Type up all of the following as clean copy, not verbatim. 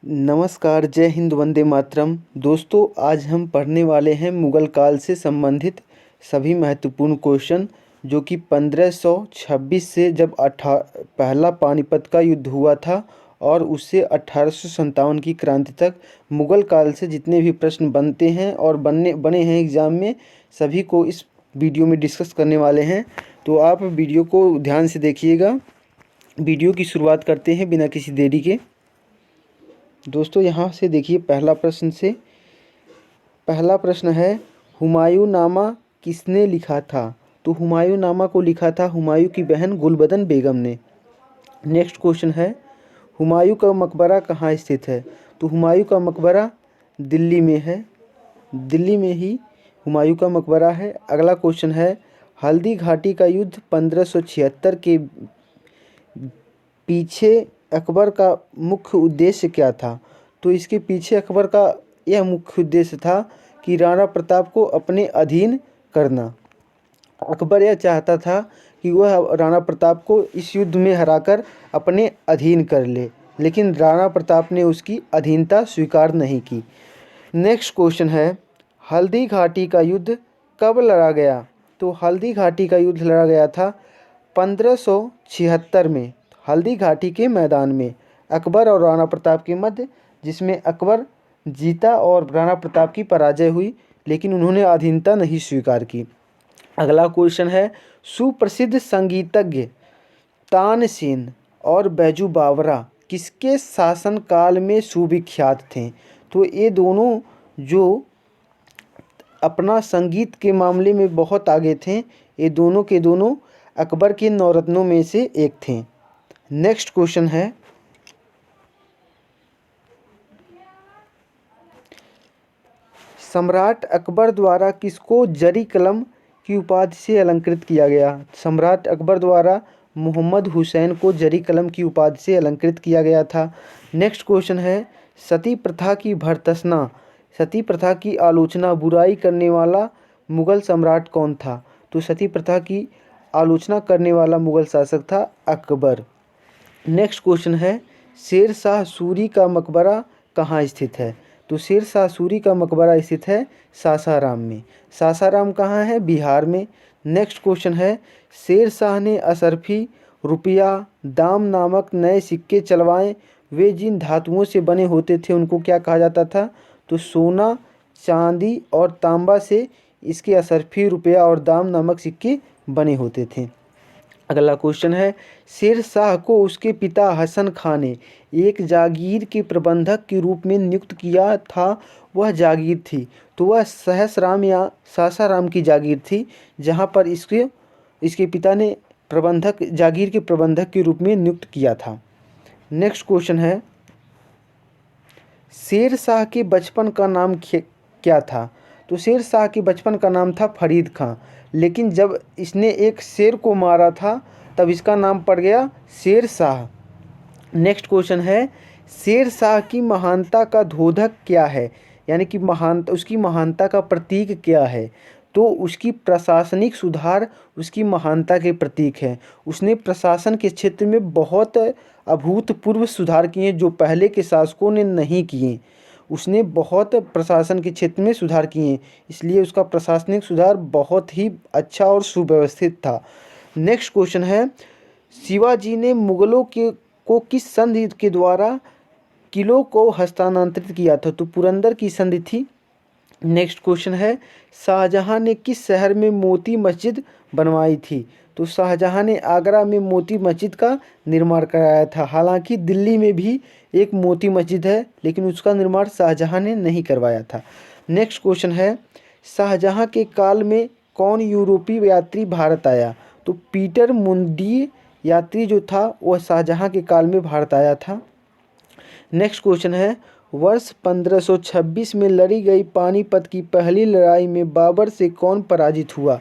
नमस्कार, जय हिंद, वंदे मातरम। दोस्तों, आज हम पढ़ने वाले हैं मुग़ल काल से संबंधित सभी महत्वपूर्ण क्वेश्चन, जो कि 1526 से जब पहला पानीपत का युद्ध हुआ था और उससे 1857 की क्रांति तक मुग़ल काल से जितने भी प्रश्न बनते हैं और बने हैं एग्ज़ाम में, सभी को इस वीडियो में डिस्कस करने वाले हैं। तो आप वीडियो को ध्यान से देखिएगा। वीडियो की शुरुआत करते हैं बिना किसी देरी के। दोस्तों, यहाँ से देखिए पहला प्रश्न है, हुमायूं नामा किसने लिखा था? तो हुमायूं नामा को लिखा था हुमायूं की बहन गुलबदन बेगम ने। नेक्स्ट क्वेश्चन है, हुमायूं का मकबरा कहाँ स्थित है? तो हुमायूं का मकबरा दिल्ली में है। दिल्ली में ही हुमायूं का मकबरा है। अगला क्वेश्चन है, हल्दी घाटी का युद्ध 1576 के पीछे अकबर का मुख्य उद्देश्य क्या था? तो इसके पीछे अकबर का यह मुख्य उद्देश्य था कि राणा प्रताप को अपने अधीन करना। अकबर यह चाहता था कि वह राणा प्रताप को इस युद्ध में हराकर अपने अधीन कर ले, लेकिन राणा प्रताप ने उसकी अधीनता स्वीकार नहीं की। नेक्स्ट क्वेश्चन है, हल्दी घाटी का युद्ध कब लड़ा गया? तो हल्दी घाटी का युद्ध लड़ा गया था 1576 में, हल्दी घाटी के मैदान में, अकबर और राणा प्रताप के मध्य, जिसमें अकबर जीता और राणा प्रताप की पराजय हुई, लेकिन उन्होंने अधीनता नहीं स्वीकार की। अगला क्वेश्चन है, सुप्रसिद्ध संगीतज्ञ तानसेन और बैजू बावरा किसके शासनकाल में सुविख्यात थे? तो ये दोनों जो अपना संगीत के मामले में बहुत आगे थे, ये दोनों के दोनों अकबर के नौरत्नों में से एक थे। नेक्स्ट क्वेश्चन है, सम्राट अकबर द्वारा किसको जरी कलम की उपाधि से अलंकृत किया गया? सम्राट अकबर द्वारा मोहम्मद हुसैन को जरी कलम की उपाधि से अलंकृत किया गया था। नेक्स्ट क्वेश्चन है, सती प्रथा की भर्त्सना, सती प्रथा की आलोचना, बुराई करने वाला मुग़ल सम्राट कौन था? तो सती प्रथा की आलोचना करने वाला मुग़ल शासक था अकबर। नेक्स्ट क्वेश्चन है, शेर शाह सूरी का मकबरा कहाँ स्थित है? तो शेर शाह सूरी का मकबरा स्थित है सासाराम में। सासाराम कहाँ है? बिहार में। नेक्स्ट क्वेश्चन है, शेर शाह ने असरफी, रुपया, दाम नामक नए सिक्के चलवाए, वे जिन धातुओं से बने होते थे उनको क्या कहा जाता था? तो सोना, चांदी और तांबा से इसके असरफी, रुपया और दाम नामक सिक्के बने होते थे। अगला क्वेश्चन है, शेर शाह को उसके पिता हसन खां ने एक जागीर के प्रबंधक के रूप में नियुक्त किया था। वह जागीर थी, तो वह सहसराम या सासाराम की जागीर थी, जहां पर इसके पिता ने जागीर के प्रबंधक के रूप में नियुक्त किया था। नेक्स्ट क्वेश्चन है, शेर शाह के बचपन का नाम क्या था? तो शेर शाह के बचपन का नाम था फरीद खां, लेकिन जब इसने एक शेर को मारा था तब इसका नाम पड़ गया शेर शाह। नेक्स्ट क्वेश्चन है, शेर शाह की महानता का द्योतक क्या है? यानी कि उसकी महानता का प्रतीक क्या है? तो उसकी प्रशासनिक सुधार उसकी महानता के प्रतीक है। उसने प्रशासन के क्षेत्र में बहुत अभूतपूर्व सुधार किए जो पहले के शासकों ने नहीं किए। उसने बहुत प्रशासन के क्षेत्र में सुधार किए, इसलिए उसका प्रशासनिक सुधार बहुत ही अच्छा और सुव्यवस्थित था। नेक्स्ट क्वेश्चन है, शिवाजी ने मुगलों को किस संधि के द्वारा किलों को हस्तांतरित किया था? तो पुरंदर की संधि थी। नेक्स्ट क्वेश्चन है, शाहजहां ने किस शहर में मोती मस्जिद बनवाई थी? तो शाहजहां ने आगरा में मोती मस्जिद का निर्माण कराया था। हालांकि दिल्ली में भी एक मोती मस्जिद है, लेकिन उसका निर्माण शाहजहां ने नहीं करवाया था। नेक्स्ट क्वेश्चन है, शाहजहां के काल में कौन यूरोपीय यात्री भारत आया? तो पीटर मुंडी यात्री जो था वह शाहजहां के काल में भारत आया था। नेक्स्ट क्वेश्चन है, वर्ष 1526 में लड़ी गई पानीपत की पहली लड़ाई में बाबर से कौन पराजित हुआ?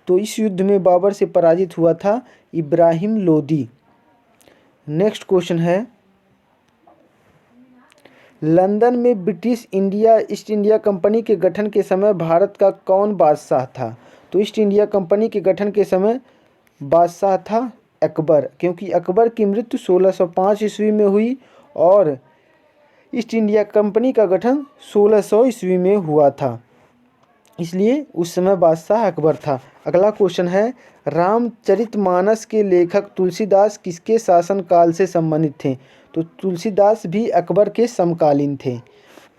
तो इस युद्ध में बाबर से पराजित हुआ था इब्राहिम लोदी। नेक्स्ट क्वेश्चन है, लंदन में ब्रिटिश ईस्ट इंडिया कंपनी के गठन के समय भारत का कौन बादशाह था? तो ईस्ट इंडिया कंपनी के गठन के समय बादशाह था अकबर, क्योंकि अकबर की मृत्यु 1605 ईस्वी में हुई और ईस्ट इंडिया कंपनी का गठन 1600 ईस्वी में हुआ था, इसलिए उस समय बादशाह अकबर था। अगला क्वेश्चन है, रामचरितमानस के लेखक तुलसीदास किसके शासनकाल से संबंधित थे? तो तुलसीदास भी अकबर के समकालीन थे।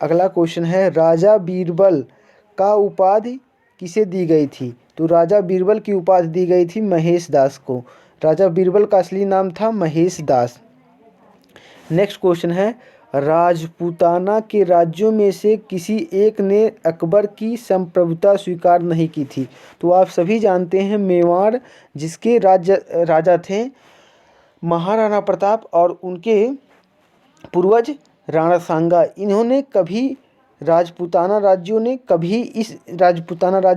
अगला क्वेश्चन है, राजा बीरबल का उपाधि किसे दी गई थी? तो राजा बीरबल की उपाधि दी गई थी महेश दास को। राजा बीरबल का असली नाम था महेश दास। नेक्स्ट क्वेश्चन है, राजपूताना के राज्यों में से किसी एक ने अकबर की संप्रभुता स्वीकार नहीं की थी? तो आप सभी जानते हैं मेवाड़, जिसके राजा थे महाराणा प्रताप और उनके पूर्वज राणा सांगा। इन्होंने कभी राजपूताना राज्य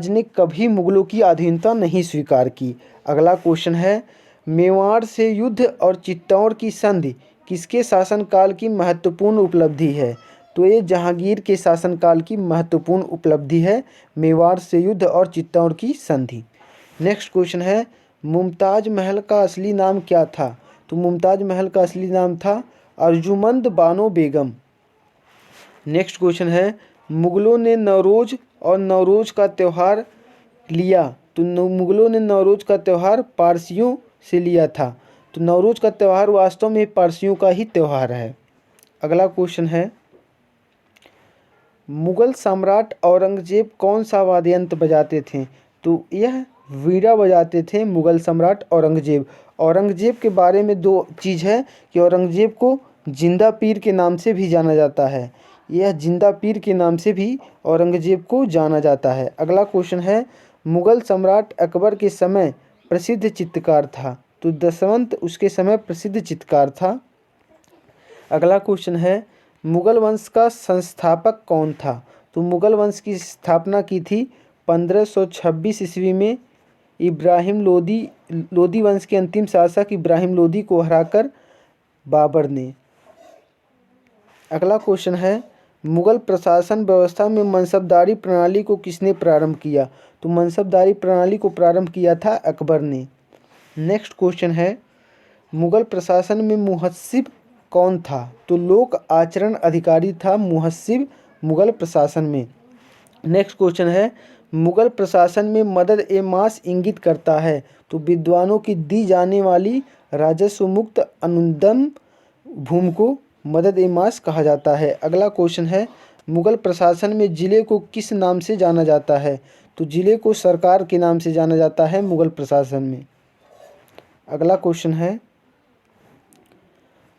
ने कभी मुगलों की अधीनता नहीं स्वीकार की। अगला क्वेश्चन है, मेवाड़ से युद्ध और चित्तौड़ की संधि किसके शासनकाल की महत्वपूर्ण उपलब्धि है? तो ये जहांगीर के शासनकाल की महत्वपूर्ण उपलब्धि है, मेवाड़ से युद्ध और चित्तौड़ की संधि। नेक्स्ट क्वेश्चन है, मुमताज महल का असली नाम क्या था? तो मुमताज महल का असली नाम था अर्जुमंद बानो बेगम। नेक्स्ट क्वेश्चन है, मुगलों ने नवरोज और नवरोज का त्यौहार लिया, तो मुगलों ने नवरोज का त्यौहार पारसियों से लिया था। तो नवरोज का त्यौहार वास्तव में पारसियों का ही त्यौहार है। अगला क्वेश्चन है, मुगल सम्राट औरंगजेब कौन सा वाद्य यंत्र बजाते थे? तो यह वीणा बजाते थे मुगल सम्राट औरंगजेब। औरंगजेब के बारे में दो चीज़ है कि औरंगजेब को जिंदा पीर के नाम से भी जाना जाता है। यह जिंदा पीर के नाम से भी औरंगजेब को जाना जाता है। अगला क्वेश्चन है, मुगल सम्राट अकबर के समय प्रसिद्ध चित्रकार था? तो दशवंत उसके समय प्रसिद्ध चित्रकार था। अगला क्वेश्चन है, मुगल वंश का संस्थापक कौन था? तो मुगल वंश की स्थापना की थी 1526 ईस्वी में इब्राहिम लोदी वंश के अंतिम शासक इब्राहिम लोदी को हराकर बाबर ने। अगला क्वेश्चन है, मुगल प्रशासन व्यवस्था में मनसबदारी प्रणाली को किसने प्रारंभ किया? तो मनसबदारी प्रणाली को प्रारंभ किया था अकबर ने। नेक्स्ट क्वेश्चन है, मुगल प्रशासन में मुहस्सिब कौन था? तो लोक आचरण अधिकारी था मुहस्सिब मुगल प्रशासन में। नेक्स्ट क्वेश्चन है, मुगल प्रशासन में मदद ए मास इंगित करता है? तो विद्वानों की दी जाने वाली राजस्व मुक्त अनुदान भूमि को मदद ए मास कहा जाता है। अगला क्वेश्चन है, मुगल प्रशासन में जिले को किस नाम से जाना जाता है? तो जिले को सरकार के नाम से जाना जाता है मुगल प्रशासन में। अगला क्वेश्चन है,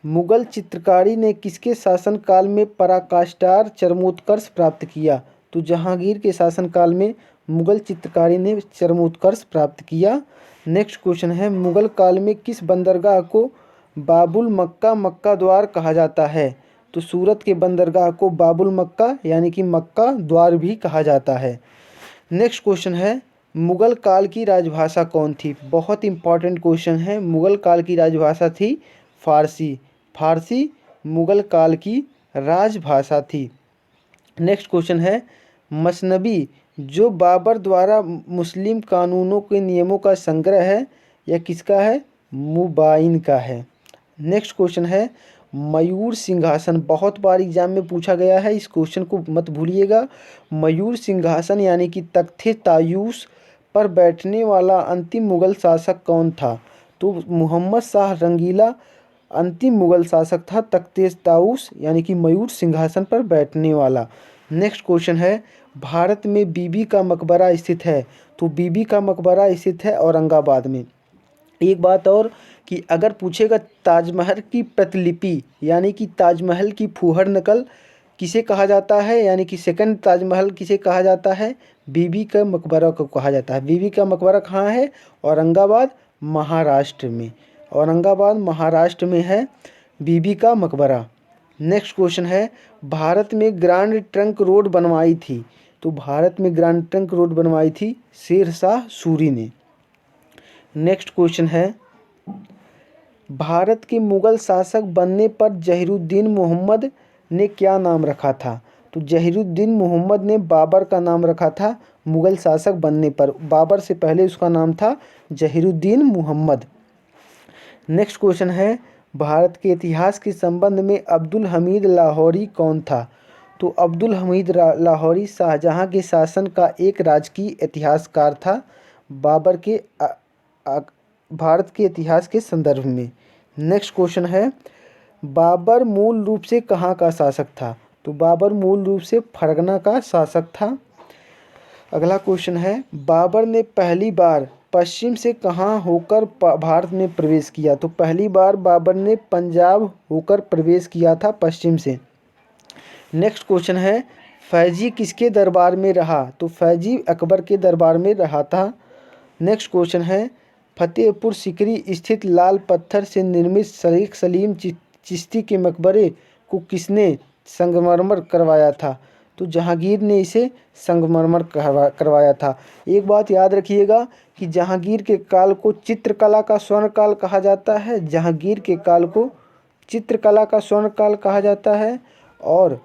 मुगल चित्रकारी ने किसके शासनकाल में पराकाष्ठार चरमोत्कर्ष प्राप्त किया? तो जहांगीर के शासनकाल में मुगल चित्रकारी ने चरमोत्कर्ष प्राप्त किया। नेक्स्ट क्वेश्चन है, मुगल काल में किस बंदरगाह को बाबुल मक्का द्वार कहा जाता है? तो सूरत के बंदरगाह को बाबुल मक्का यानी कि मक्का द्वार भी कहा जाता है। नेक्स्ट क्वेश्चन है, मुगल काल की राजभाषा कौन थी? बहुत इंपॉर्टेंट क्वेश्चन है। मुगल काल की राजभाषा थी फारसी। फारसी मुगल काल की राजभाषा थी। नेक्स्ट क्वेश्चन है, मसनबी जो बाबर द्वारा मुस्लिम कानूनों के नियमों का संग्रह है, यह किसका है? मुबाइन का है। नेक्स्ट क्वेश्चन है, मयूर सिंहासन बहुत बार एग्जाम में पूछा गया है, इस क्वेश्चन को मत भूलिएगा। मयूर सिंहासन यानी कि तख्ते तायूस पर बैठने वाला अंतिम मुगल शासक कौन था? तो मोहम्मद शाह रंगीला अंतिम मुगल शासक था तख्ते ताऊस यानी कि मयूर सिंहासन पर बैठने वाला। नेक्स्ट क्वेश्चन है, भारत में बीबी का मकबरा स्थित है? तो बीबी का मकबरा स्थित है औरंगाबाद में। एक बात और कि अगर पूछेगा ताजमहल की प्रतिलिपि यानी कि ताजमहल की फूहड़ नकल किसे कहा जाता है, यानी कि सेकंड ताजमहल किसे कहा जाता है? बीबी का मकबरा को कहा जाता है। बीबी का मकबरा कहाँ है? औरंगाबाद महाराष्ट्र में। औरंगाबाद महाराष्ट्र में है बीबी का मकबरा। नेक्स्ट क्वेश्चन है, भारत में ग्रैंड ट्रंक रोड बनवाई थी? तो भारत में ग्रैंड ट्रंक रोड बनवाई थी शेर शाह सूरी ने। नेक्स्ट क्वेश्चन है, भारत के मुगल शासक बनने पर जहीरुद्दीन मोहम्मद ने क्या नाम रखा था? तो जहीरुद्दीन मोहम्मद ने बाबर का नाम रखा था मुगल शासक बनने पर। बाबर से पहले उसका नाम था जहीरुद्दीन मोहम्मद। नेक्स्ट क्वेश्चन है, भारत के इतिहास के संबंध में अब्दुल हमीद लाहौरी कौन था? तो अब्दुल हमीद लाहौरी शाहजहां के शासन का एक राजकीय इतिहासकार था बाबर के भारत के इतिहास के संदर्भ में। नेक्स्ट क्वेश्चन है, बाबर मूल रूप से कहाँ का शासक था? तो बाबर मूल रूप से फरगना का शासक था। अगला क्वेश्चन है, बाबर ने पहली बार पश्चिम से कहाँ होकर भारत में प्रवेश किया? तो पहली बार बाबर ने पंजाब होकर प्रवेश किया था पश्चिम से। नेक्स्ट क्वेश्चन है, फैजी किसके दरबार में रहा? तो फैजी अकबर के दरबार में रहा था। नेक्स्ट क्वेश्चन है, फतेहपुर सीकरी स्थित लाल पत्थर से निर्मित शेख सलीम चिश्ती के मकबरे को किसने संगमरमर करवाया था? तो जहांगीर ने इसे संगमरमर करवाया था। एक बात याद रखिएगा कि जहांगीर के काल को चित्रकला का स्वर्णकाल कहा जाता है। जहांगीर के काल को चित्रकला का स्वर्णकाल कहा जाता है और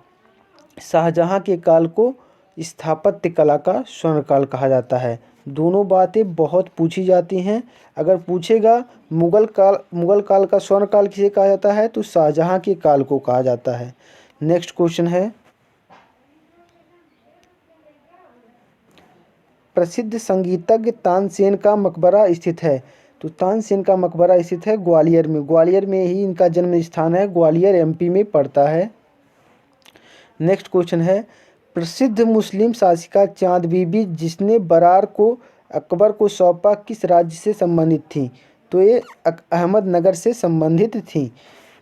शाहजहां के काल को स्थापत्य कला का स्वर्णकाल कहा जाता है। दोनों बातें बहुत पूछी जाती हैं। अगर पूछेगा मुगल काल का स्वर्णकाल किसे कहा जाता है? तो शाहजहां के काल को कहा जाता है। नेक्स्ट क्वेश्चन है, प्रसिद्ध संगीतज्ञ तानसेन का मकबरा स्थित है? तो तानसेन का मकबरा स्थित है ग्वालियर में। ग्वालियर में ही इनका जन्म स्थान है। ग्वालियर एमपी में पड़ता है। नेक्स्ट क्वेश्चन है, प्रसिद्ध मुस्लिम शासिका चांद बीबी जिसने बरार को अकबर को सौंपा किस राज्य से संबंधित थी? तो ये अहमदनगर से संबंधित थी।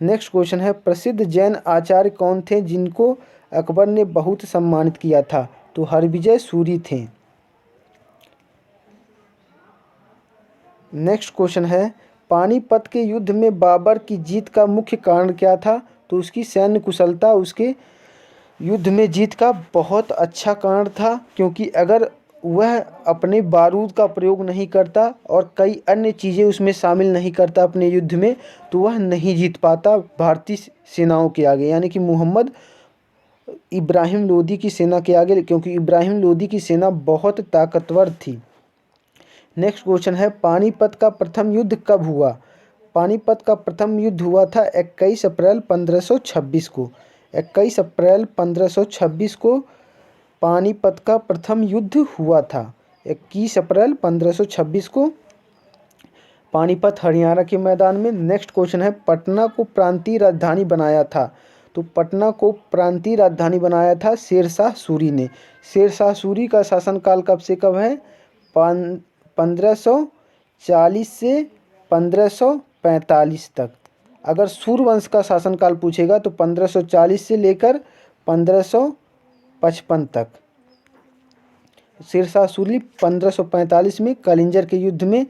नेक्स्ट क्वेश्चन है, प्रसिद्ध जैन आचार्य कौन थे जिनको अकबर ने बहुत सम्मानित किया था? तो हरविजय सूरी थे। नेक्स्ट क्वेश्चन है, पानीपत के युद्ध में बाबर की जीत का मुख्य कारण क्या था? तो उसकी सैन्य कुशलता उसके युद्ध में जीत का बहुत अच्छा कारण था, क्योंकि अगर वह अपने बारूद का प्रयोग नहीं करता और कई अन्य चीज़ें उसमें शामिल नहीं करता अपने युद्ध में, तो वह नहीं जीत पाता भारतीय सेनाओं के आगे, यानी कि मोहम्मद इब्राहिम लोदी की सेना के आगे, क्योंकि इब्राहिम लोदी की सेना बहुत ताकतवर थी। नेक्स्ट क्वेश्चन है, पानीपत का प्रथम युद्ध कब हुआ? पानीपत का प्रथम युद्ध हुआ था 21 अप्रैल 1526 को। 21 अप्रैल 1526 को पानीपत का प्रथम युद्ध हुआ था। 21 अप्रैल 1526 को पानीपत हरियाणा के मैदान में। नेक्स्ट क्वेश्चन है, पटना को प्रांतीय राजधानी बनाया था? तो पटना को प्रांतीय राजधानी बनाया था शेरशाह सूरी ने। शेरशाह सूरी का शासनकाल कब से कब है? 1540 से 1545 तक। अगर सूर्यवंश का शासनकाल पूछेगा तो 1540 से लेकर 1555 तक। शेरशाह सूरी 1545 में कलिंजर के युद्ध में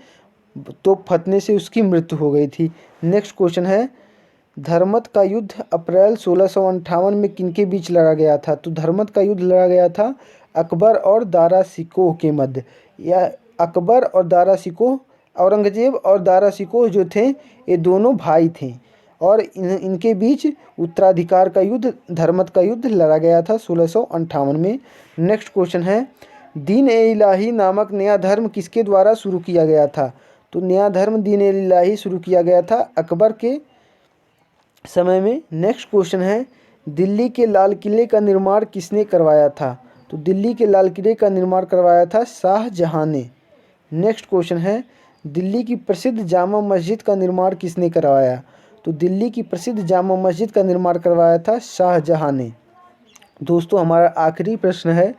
तोप फटने से उसकी मृत्यु हो गई थी। नेक्स्ट क्वेश्चन है, धर्मत का युद्ध अप्रैल 1658 में किनके बीच लड़ा गया था? तो धर्मत का युद्ध लड़ा गया था अकबर और दारा शिकोह के मध्य। या अकबर और दारा शिकोह, औरंगजेब और दारा शिकोह जो थे ये दोनों भाई थे और इनके बीच उत्तराधिकार का युद्ध, धर्मत का युद्ध लड़ा गया था 1658 में। नेक्स्ट क्वेश्चन है, दीन ए इलाही नामक नया धर्म किसके द्वारा शुरू किया गया था? तो नया धर्म दीन ए इलाही शुरू किया गया था अकबर के समय में। नेक्स्ट क्वेश्चन है, दिल्ली के लाल किले का निर्माण किसने करवाया था? तो दिल्ली के लाल किले का निर्माण करवाया था शाहजहां ने। नेक्स्ट क्वेश्चन है, दिल्ली की प्रसिद्ध जामा मस्जिद का निर्माण किसने करवाया? तो दिल्ली की प्रसिद्ध जामा मस्जिद का निर्माण करवाया था शाहजहां ने। दोस्तों हमारा आखिरी प्रश्न है,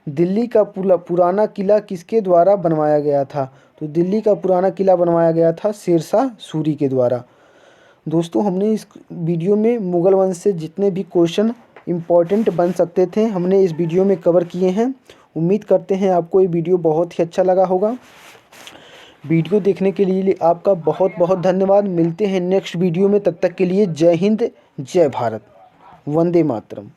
दिल्ली का पुराना किला किसके द्वारा बनवाया गया था? तो दिल्ली का पुराना किला बनवाया गया था शेरशाह सूरी के द्वारा। दोस्तों हमने इस वीडियो में मुगल वंश से जितने भी क्वेश्चन इम्पॉर्टेंट बन सकते थे हमने इस वीडियो में कवर किए हैं। उम्मीद करते हैं आपको ये वीडियो बहुत ही अच्छा लगा होगा। वीडियो देखने के लिए आपका बहुत बहुत धन्यवाद। मिलते हैं नेक्स्ट वीडियो में, तब तक के लिए जय हिंद, जय भारत, वंदे मातरम।